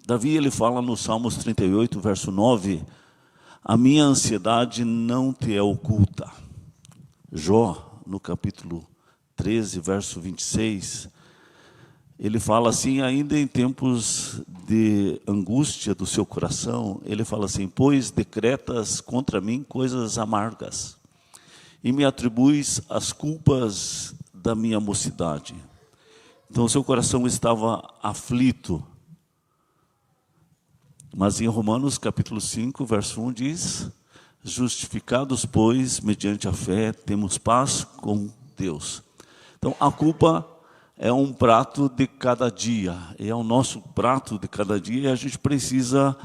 Davi, ele fala no Salmos 38, verso 9, a minha ansiedade não te é oculta. Jó, no capítulo 13, verso 26, ele fala assim, ainda em tempos de angústia do seu coração, ele fala assim, pois decretas contra mim coisas amargas, e me atribuis as culpas da minha mocidade. Então, o seu coração estava aflito. Mas em Romanos capítulo 5, verso 1 diz, justificados, pois, mediante a fé, temos paz com Deus. Então, a culpa é um prato de cada dia, é o nosso prato de cada dia, e a gente precisa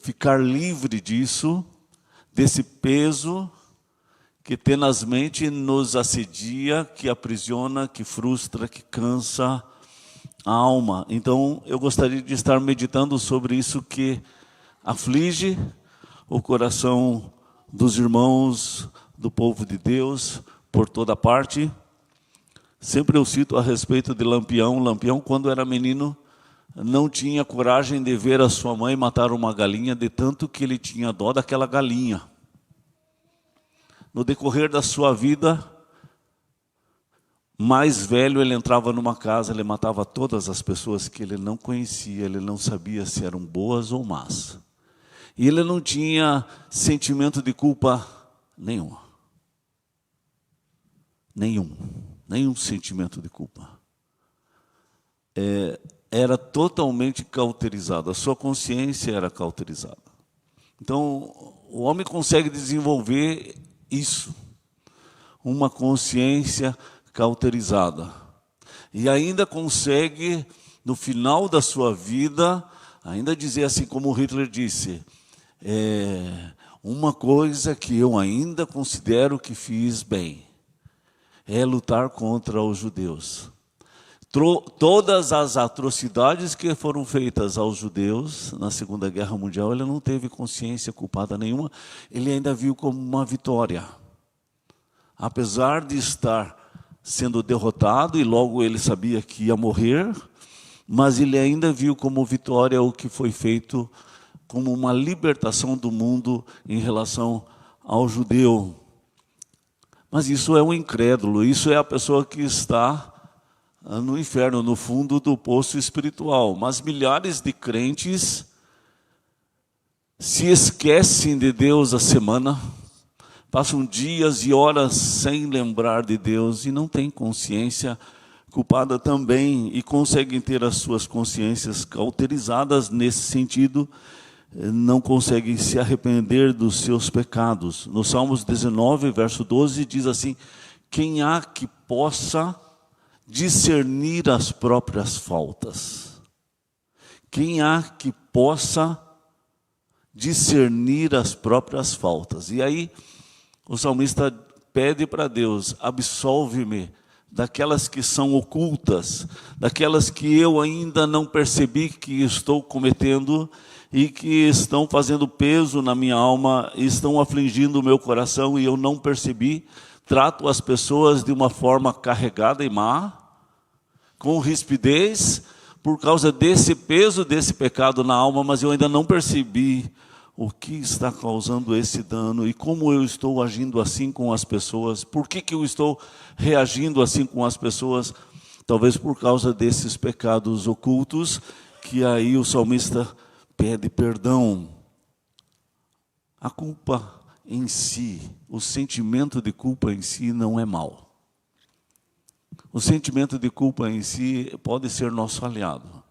ficar livre disso, desse peso que tenazmente nos assedia, que aprisiona, que frustra, que cansa a alma. Então, eu gostaria de estar meditando sobre isso que aflige o coração dos irmãos, do povo de Deus, por toda parte. Sempre eu cito a respeito de Lampião. Lampião, quando era menino, não tinha coragem de ver a sua mãe matar uma galinha, de tanto que ele tinha dó daquela galinha. No decorrer da sua vida, mais velho, ele entrava numa casa, ele matava todas as pessoas que ele não conhecia, ele não sabia se eram boas ou más. E ele não tinha sentimento de culpa nenhum. Nenhum sentimento de culpa. Era totalmente cauterizado, a sua consciência era cauterizada. Então, o homem consegue desenvolver isso, uma consciência cauterizada. E ainda consegue, no final da sua vida, ainda dizer assim como Hitler disse, uma coisa que eu ainda considero que fiz bem, é lutar contra os judeus. Todas as atrocidades que foram feitas aos judeus na Segunda Guerra Mundial, ele não teve consciência culpada nenhuma, ele ainda viu como uma vitória. Apesar de estar sendo derrotado, e logo ele sabia que ia morrer, mas ele ainda viu como vitória o que foi feito, como uma libertação do mundo em relação ao judeu. Mas isso é um incrédulo, isso é a pessoa que está no inferno, no fundo do poço espiritual. Mas milhares de crentes se esquecem de Deus a semana, passam dias e horas sem lembrar de Deus e não têm consciência culpada também, e conseguem ter as suas consciências cauterizadas nesse sentido, não conseguem se arrepender dos seus pecados. No Salmos 19, verso 12, diz assim, quem há que possa discernir as próprias faltas? Quem há que possa discernir as próprias faltas? E aí, o salmista pede para Deus, absolve-me daquelas que são ocultas, daquelas que eu ainda não percebi que estou cometendo e que estão fazendo peso na minha alma, estão afligindo o meu coração e eu não percebi. Trato as pessoas de uma forma carregada e má, com rispidez, por causa desse peso, desse pecado na alma, mas eu ainda não percebi o que está causando esse dano e como eu estou agindo assim com as pessoas, por que eu estou reagindo assim com as pessoas, talvez por causa desses pecados ocultos, que aí o salmista pede perdão. A culpa em si, o sentimento de culpa em si não é mau. O sentimento de culpa em si pode ser nosso aliado,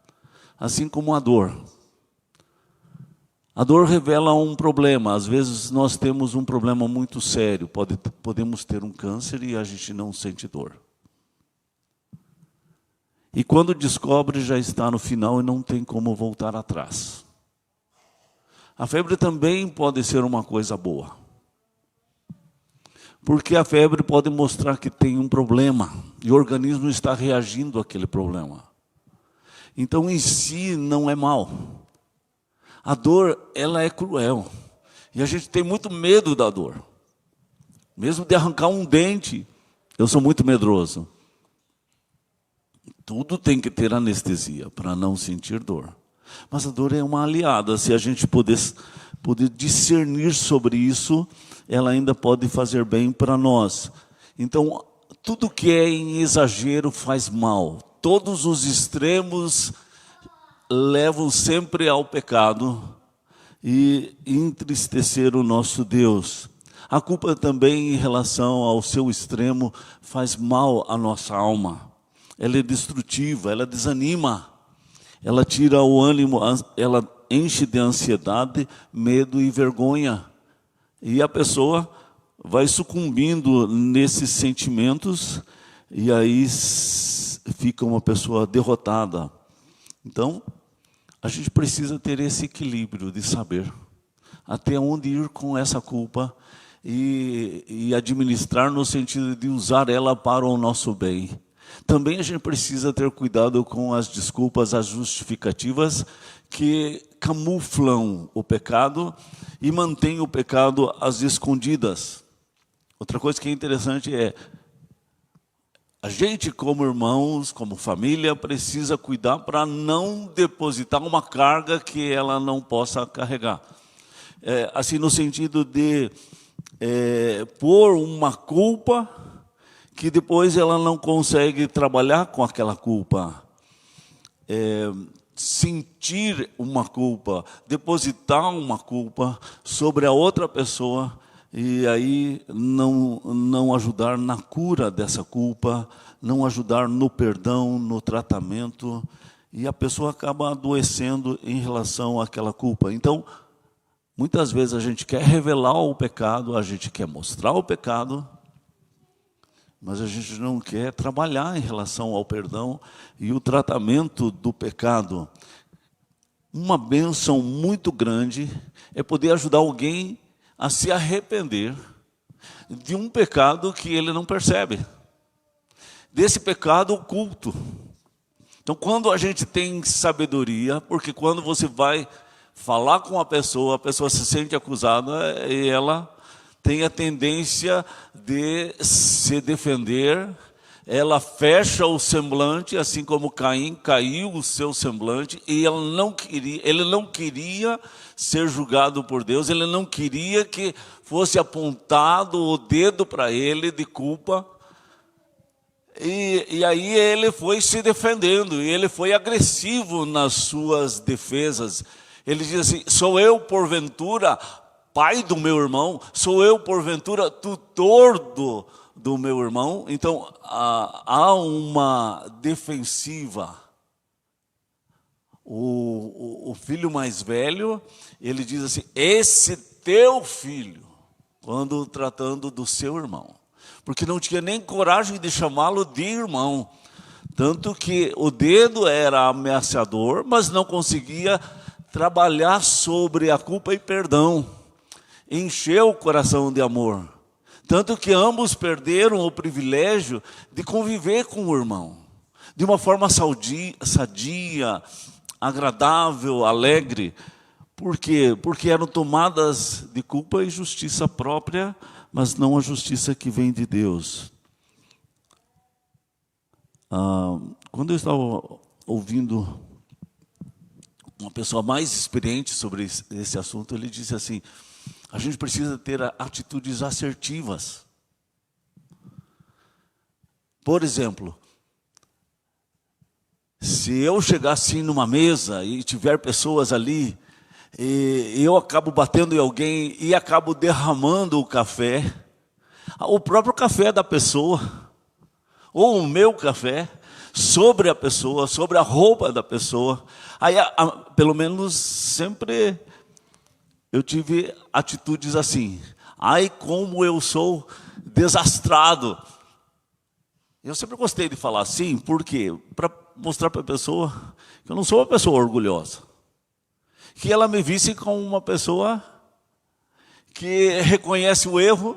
assim como a dor. A dor revela um problema. Às vezes nós temos um problema muito sério. Podemos ter um câncer e a gente não sente dor. E quando descobre, já está no final e não tem como voltar atrás. A febre também pode ser uma coisa boa. Porque a febre pode mostrar que tem um problema. E o organismo está reagindo àquele problema. Então, em si, não é mal. A dor, ela é cruel. E a gente tem muito medo da dor. Mesmo de arrancar um dente, eu sou muito medroso. Tudo tem que ter anestesia para não sentir dor. Mas a dor é uma aliada. Se a gente poder discernir sobre isso, ela ainda pode fazer bem para nós. Então, tudo que é em exagero faz mal. Todos os extremos levam sempre ao pecado e entristecer o nosso Deus. A culpa também, em relação ao seu extremo, faz mal à nossa alma. Ela é destrutiva, ela desanima, ela tira o ânimo, ela enche de ansiedade, medo e vergonha. E a pessoa vai sucumbindo nesses sentimentos e aí fica uma pessoa derrotada. Então, a gente precisa ter esse equilíbrio de saber até onde ir com essa culpa e administrar no sentido de usar ela para o nosso bem. Também a gente precisa ter cuidado com as desculpas, as justificativas que camuflam o pecado e mantêm o pecado às escondidas. Outra coisa que é interessante é, a gente como irmãos, como família, precisa cuidar para não depositar uma carga que ela não possa carregar. Assim, no sentido de pôr uma culpa que depois ela não consegue trabalhar com aquela culpa. Sentir uma culpa, depositar uma culpa sobre a outra pessoa e aí não ajudar na cura dessa culpa, não ajudar no perdão, no tratamento, e a pessoa acaba adoecendo em relação àquela culpa. Então, muitas vezes a gente quer revelar o pecado, a gente quer mostrar o pecado, mas a gente não quer trabalhar em relação ao perdão e o tratamento do pecado. Uma bênção muito grande é poder ajudar alguém a se arrepender de um pecado que ele não percebe, desse pecado oculto. Então, quando a gente tem sabedoria, porque quando você vai falar com a pessoa se sente acusada e ela tem a tendência de se defender, ela fecha o semblante, assim como Caim caiu o seu semblante, e ele não queria ser julgado por Deus, ele não queria que fosse apontado o dedo para ele de culpa, e aí ele foi se defendendo, e ele foi agressivo nas suas defesas. Ele diz assim: sou eu porventura pai do meu irmão? Sou eu porventura tutor do meu irmão? Então há uma defensiva. O filho mais velho, ele diz assim: esse teu filho, quando tratando do seu irmão, porque não tinha nem coragem de chamá-lo de irmão, tanto que o dedo era ameaçador, mas não conseguia trabalhar sobre a culpa e perdão, encheu o coração de amor, tanto que ambos perderam o privilégio de conviver com o irmão, de uma forma sadia, agradável, alegre. Por quê? Porque eram tomadas de culpa e justiça própria, mas não a justiça que vem de Deus. Quando eu estava ouvindo uma pessoa mais experiente sobre esse assunto, ele disse assim: a gente precisa ter atitudes assertivas. Por exemplo, se eu chegar assim numa mesa e tiver pessoas ali, e eu acabo batendo em alguém e acabo derramando o café, o próprio café da pessoa, ou o meu café, sobre a pessoa, sobre a roupa da pessoa, aí pelo menos sempre eu tive atitudes assim: ai, como eu sou desastrado. Eu sempre gostei de falar assim, por quê? Para mostrar para a pessoa que eu não sou uma pessoa orgulhosa, que ela me visse como uma pessoa que reconhece o erro,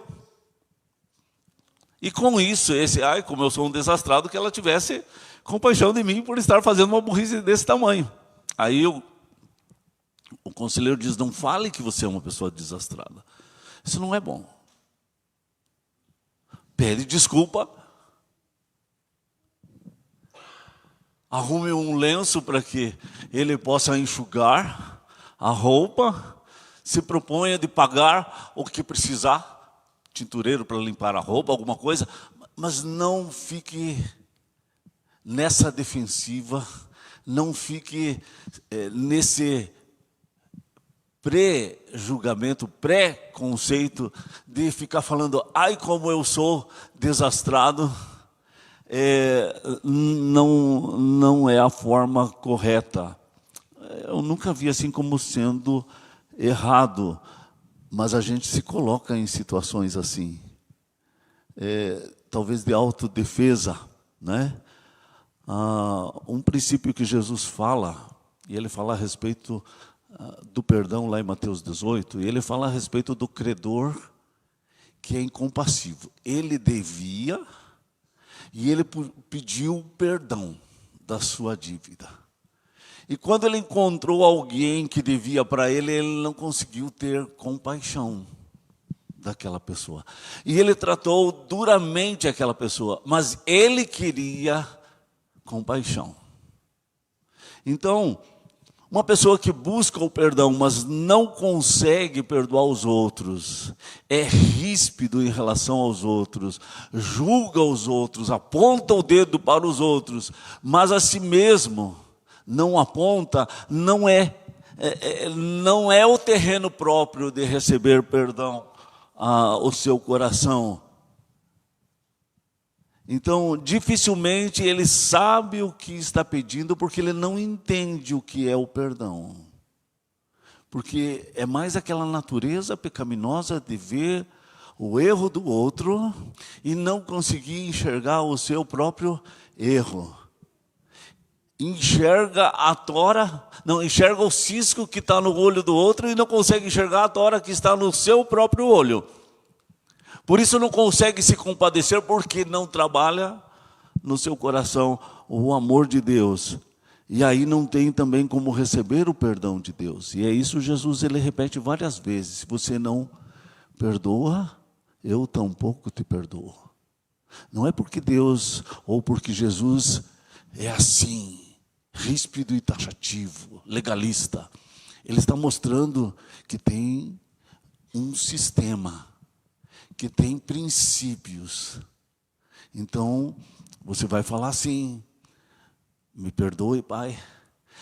e com isso, ai, como eu sou um desastrado, que ela tivesse compaixão de mim por estar fazendo uma burrice desse tamanho. Aí o conselheiro diz: não fale que você é uma pessoa desastrada, isso não é bom. Pede desculpa. arrume um lenço para que ele possa enxugar a roupa, se proponha de pagar o que precisar, tintureiro para limpar a roupa, alguma coisa, mas não fique nessa defensiva, não fique nesse pré-julgamento, pré-conceito de ficar falando, ai como eu sou desastrado. Não é a forma correta. Eu nunca vi assim como sendo errado, mas a gente se coloca em situações assim, talvez de autodefesa, né? Um princípio que Jesus fala, e ele fala a respeito do perdão lá em Mateus 18, e ele fala a respeito do credor que é incompassivo. Ele devia e ele pediu perdão da sua dívida. E quando ele encontrou alguém que devia para ele, ele não conseguiu ter compaixão daquela pessoa. E ele tratou duramente aquela pessoa, mas ele queria compaixão. Então, uma pessoa que busca o perdão, mas não consegue perdoar os outros, é ríspido em relação aos outros, julga os outros, aponta o dedo para os outros, mas a si mesmo não aponta, não é o terreno próprio de receber perdão o seu coração. Então, dificilmente ele sabe o que está pedindo, porque ele não entende o que é o perdão. Porque é mais aquela natureza pecaminosa de ver o erro do outro e não conseguir enxergar o seu próprio erro. Enxerga o cisco que está no olho do outro e não consegue enxergar a tora que está no seu próprio olho. Por isso não consegue se compadecer, porque não trabalha no seu coração o amor de Deus. E aí não tem também como receber o perdão de Deus. E é isso Jesus ele repete várias vezes. Se você não perdoa, eu tampouco te perdoo. Não é porque Deus ou porque Jesus é assim, ríspido e taxativo, legalista. Ele está mostrando que tem um sistema, que tem princípios. Então, você vai falar assim, me perdoe, Pai,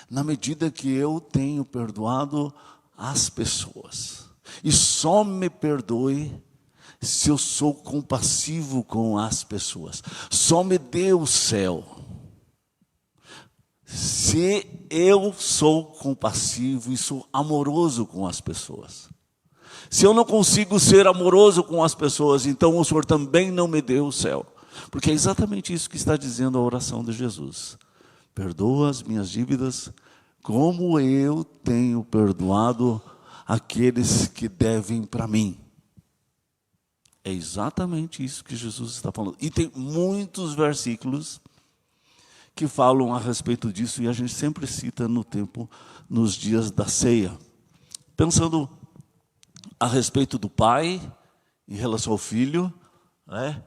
na medida que eu tenho perdoado as pessoas. E só me perdoe se eu sou compassivo com as pessoas. Só me dê o céu se eu sou compassivo e sou amoroso com as pessoas. Se eu não consigo ser amoroso com as pessoas, então o Senhor também não me deu o céu. Porque é exatamente isso que está dizendo a oração de Jesus. Perdoa as minhas dívidas, como eu tenho perdoado aqueles que devem para mim. É exatamente isso que Jesus está falando. E tem muitos versículos que falam a respeito disso, e a gente sempre cita nos dias da ceia. Pensando a respeito do pai, em relação ao filho, né?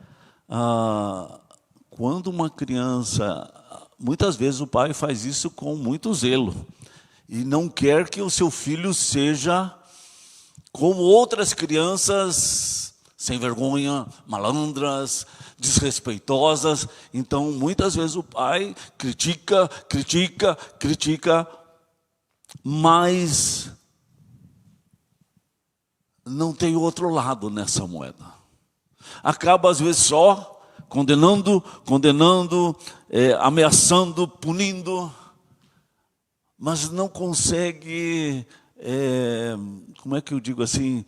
Quando uma criança, muitas vezes o pai faz isso com muito zelo, e não quer que o seu filho seja como outras crianças, sem vergonha, malandras, desrespeitosas. Então, muitas vezes o pai critica, mas não tem outro lado nessa moeda. Acaba às vezes só condenando, ameaçando, punindo, mas não consegue, como é que eu digo assim,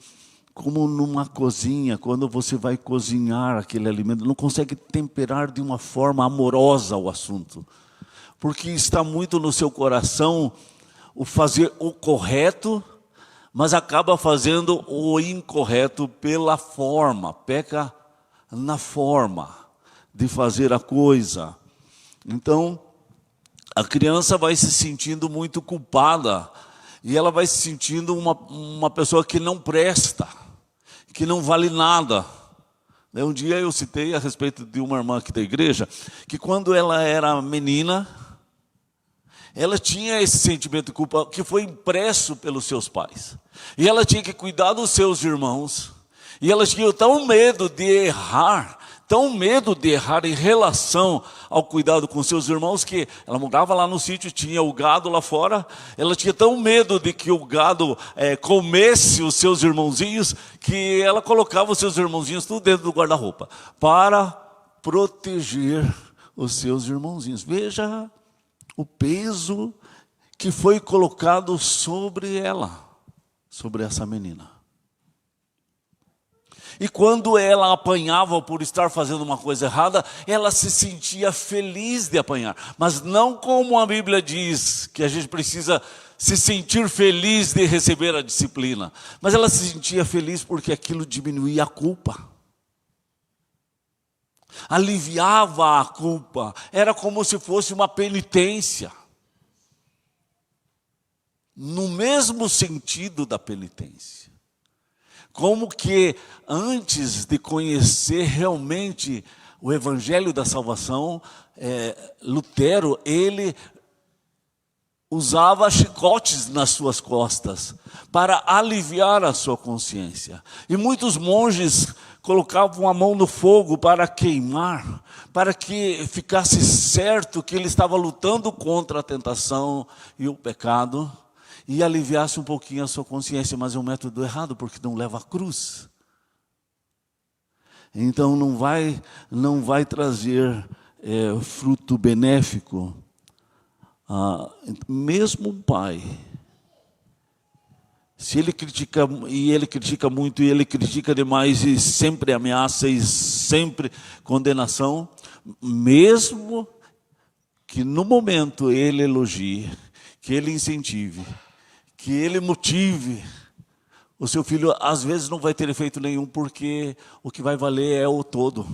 como numa cozinha, quando você vai cozinhar aquele alimento, não consegue temperar de uma forma amorosa o assunto, porque está muito no seu coração o fazer o correto, mas acaba fazendo o incorreto pela forma, peca na forma de fazer a coisa. Então, a criança vai se sentindo muito culpada, e ela vai se sentindo uma pessoa que não presta, que não vale nada. Um dia eu citei a respeito de uma irmã aqui da igreja, que quando ela era menina, Ela tinha esse sentimento de culpa que foi impresso pelos seus pais. E ela tinha que cuidar dos seus irmãos. E ela tinha tão medo de errar em relação ao cuidado com seus irmãos, que ela morava lá no sítio, tinha o gado lá fora. Ela tinha tão medo de que o gado comesse os seus irmãozinhos, que ela colocava os seus irmãozinhos tudo dentro do guarda-roupa, para proteger os seus irmãozinhos. Veja o peso que foi colocado sobre ela, sobre essa menina. E quando ela apanhava por estar fazendo uma coisa errada, ela se sentia feliz de apanhar. Mas não como a Bíblia diz, que a gente precisa se sentir feliz de receber a disciplina. Mas ela se sentia feliz porque aquilo diminuía a culpa. Aliviava a culpa. Era como se fosse uma penitência. No mesmo sentido da penitência. Como que antes de conhecer realmente o Evangelho da Salvação, Lutero, ele usava chicotes nas suas costas para aliviar a sua consciência. E muitos monges colocavam a mão no fogo para queimar, para que ficasse certo que ele estava lutando contra a tentação e o pecado, e aliviasse um pouquinho a sua consciência. Mas é um método errado, porque não leva a cruz. Então não vai trazer fruto benéfico. Mesmo um pai, se ele critica, e ele critica muito, e ele critica demais, e sempre ameaça, e sempre condenação, mesmo que no momento ele elogie, que ele incentive, que ele motive, o seu filho às vezes não vai ter efeito nenhum, porque o que vai valer é o todo,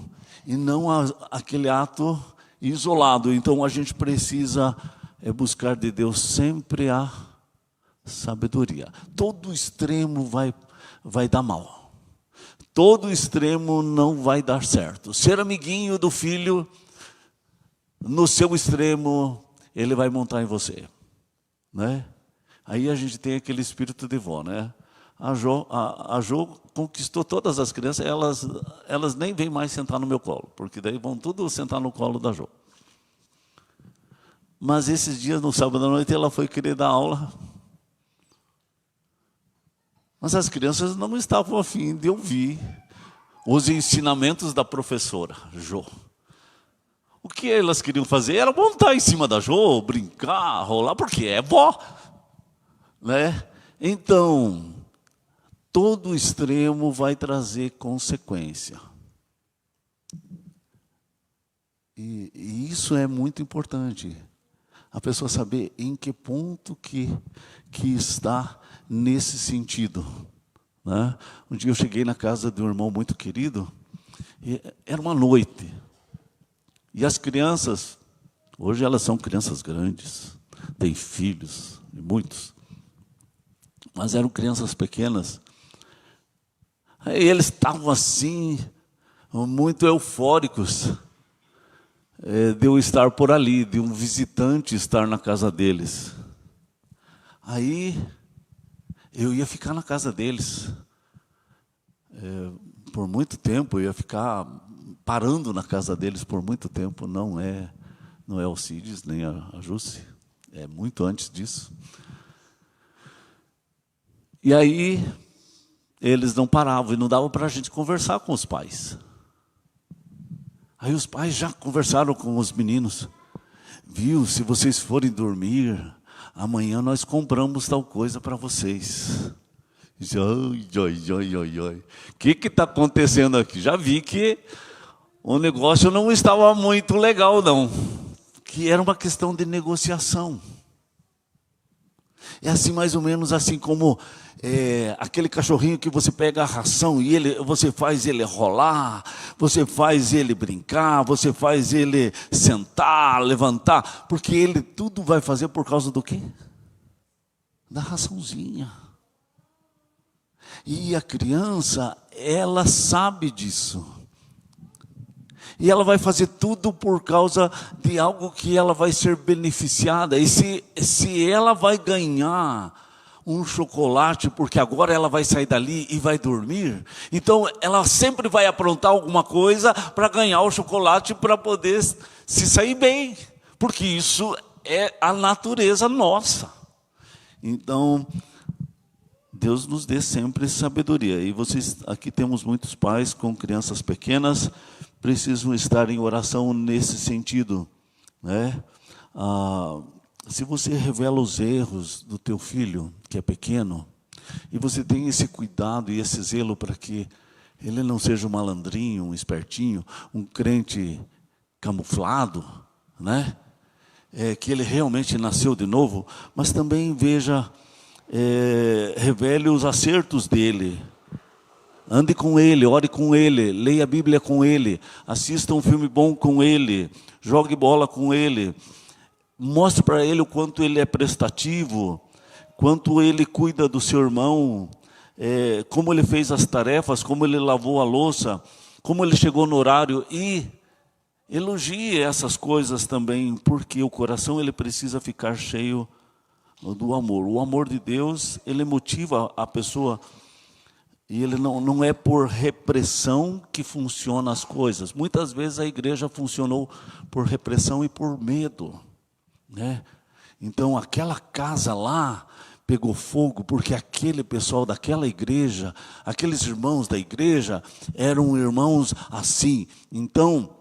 e não aquele ato isolado. Então a gente precisa buscar de Deus sempre a sabedoria. Todo extremo vai dar mal. Todo extremo não vai dar certo. Ser amiguinho do filho, no seu extremo, ele vai montar em você, né? Aí a gente tem aquele espírito de vó, né? A Jo conquistou todas as crianças, elas nem vêm mais sentar no meu colo, porque daí vão tudo sentar no colo da Jo. Mas esses dias, no sábado à noite, ela foi querer dar aula. Mas as crianças não estavam a fim de ouvir os ensinamentos da professora, Jo. O que elas queriam fazer era montar em cima da Jo, brincar, rolar, porque é vó, né? Então, todo extremo vai trazer consequência. E isso é muito importante. A pessoa saber em que ponto que está nesse sentido, né? Um dia eu cheguei na casa de um irmão muito querido, e era uma noite. E as crianças, hoje elas são crianças grandes, têm filhos, muitos. Mas eram crianças pequenas. Aí eles estavam assim, muito eufóricos, de eu estar por ali, de um visitante estar na casa deles. Aí eu ia ficar na casa deles. Por muito tempo, eu ia ficar parando na casa deles por muito tempo. Não é Alcides, nem a Jússi, é muito antes disso. E aí eles não paravam, e não dava para a gente conversar com os pais. Aí os pais já conversaram com os meninos. Viu, se vocês forem dormir, amanhã nós compramos tal coisa para vocês. Disse, ai. O que está acontecendo aqui? Já vi que o negócio não estava muito legal, não. Que era uma questão de negociação. É assim, mais ou menos assim como aquele cachorrinho que você pega a ração e você faz ele rolar, você faz ele brincar, você faz ele sentar, levantar, porque ele tudo vai fazer por causa do quê? Da raçãozinha. E a criança, ela sabe disso. E ela vai fazer tudo por causa de algo que ela vai ser beneficiada. E se ela vai ganhar um chocolate, porque agora ela vai sair dali e vai dormir, então ela sempre vai aprontar alguma coisa para ganhar o chocolate, para poder se sair bem, porque isso é a natureza nossa. Então, Deus nos dê sempre sabedoria. E vocês, aqui temos muitos pais com crianças pequenas, precisam estar em oração nesse sentido, né? Se você revela os erros do teu filho, que é pequeno, e você tem esse cuidado e esse zelo para que ele não seja um malandrinho, um espertinho, um crente camuflado, né? Que ele realmente nasceu de novo, mas também veja, revele os acertos dele. Ande com ele, ore com ele, leia a Bíblia com ele, assista um filme bom com ele, jogue bola com ele. Mostre para ele o quanto ele é prestativo, quanto ele cuida do seu irmão, como ele fez as tarefas, como ele lavou a louça, como ele chegou no horário. E elogie essas coisas também, porque o coração ele precisa ficar cheio do amor. O amor de Deus, ele motiva a pessoa, e ele não é por repressão que funcionam as coisas. Muitas vezes a igreja funcionou por repressão e por medo, né? Então aquela casa lá pegou fogo porque aquele pessoal daquela igreja, aqueles irmãos da igreja eram irmãos assim. Então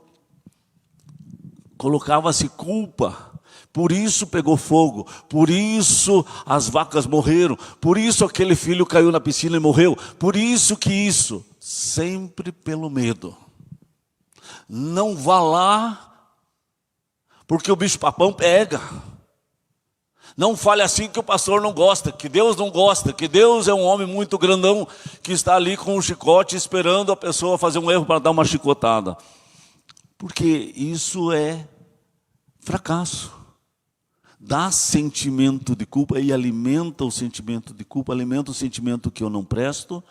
colocava-se culpa, por isso pegou fogo, por isso as vacas morreram, por isso aquele filho caiu na piscina e morreu, por isso que isso, sempre pelo medo. Não vá lá porque o bicho-papão pega. Não fale assim que o pastor não gosta, que Deus não gosta, que Deus é um homem muito grandão que está ali com um chicote esperando a pessoa fazer um erro para dar uma chicotada. Porque isso é fracasso. Dá sentimento de culpa e alimenta o sentimento de culpa, alimenta o sentimento que eu não presto,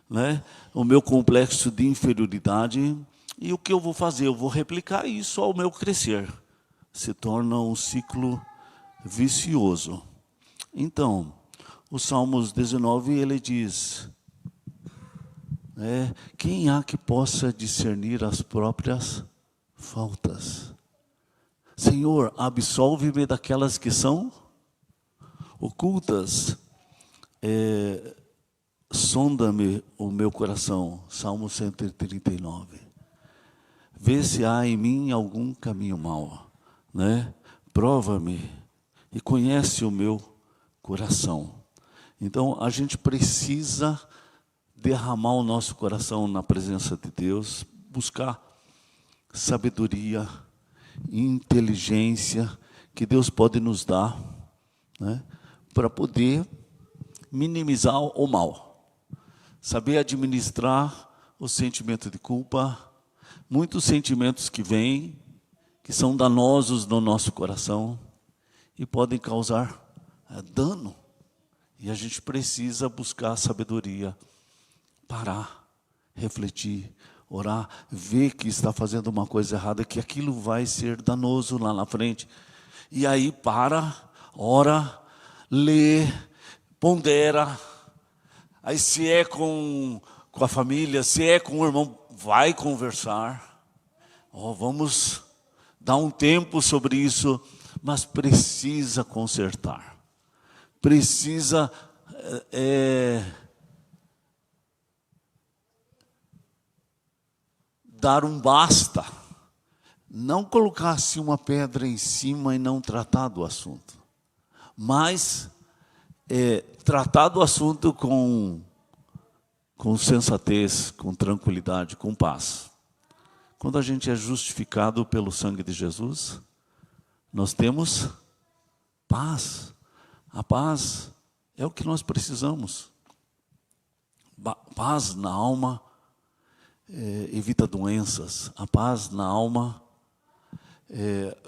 né? O meu complexo de inferioridade. E o que eu vou fazer? Eu vou replicar isso ao meu crescer. Se torna um ciclo vicioso. Então, o Salmos 19, ele diz, quem há que possa discernir as próprias faltas? Senhor, absolve-me daquelas que são ocultas. Sonda-me o meu coração. Salmo 139. Vê se há em mim algum caminho mau, né? Prova-me e conhece o meu coração. Então, a gente precisa derramar o nosso coração na presença de Deus, buscar sabedoria, inteligência que Deus pode nos dar, né, para poder minimizar o mal. Saber administrar o sentimento de culpa, muitos sentimentos que vêm, que são danosos no nosso coração e podem causar dano. E a gente precisa buscar sabedoria, parar, refletir, orar, ver que está fazendo uma coisa errada, que aquilo vai ser danoso lá na frente. E aí para, ora, lê, pondera. Aí se é com a família, se é com o irmão, vai conversar. Vamos dar um tempo sobre isso, mas precisa consertar. Precisa dar um basta. Não colocar assim uma pedra em cima e não tratar do assunto. Mas tratar do assunto com sensatez, com tranquilidade, com paz. Quando a gente é justificado pelo sangue de Jesus, nós temos paz. A paz é o que nós precisamos. Paz na alma evita doenças. A paz na alma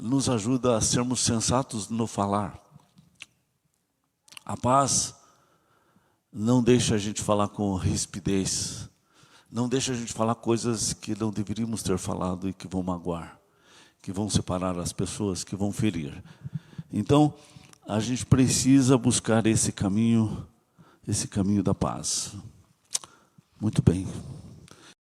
nos ajuda a sermos sensatos no falar. A paz não deixa a gente falar com rispidez. não deixa a gente falar coisas que não deveríamos ter falado e que vão magoar, que vão separar as pessoas, que vão ferir. Então, a gente precisa buscar esse caminho da paz. Muito bem.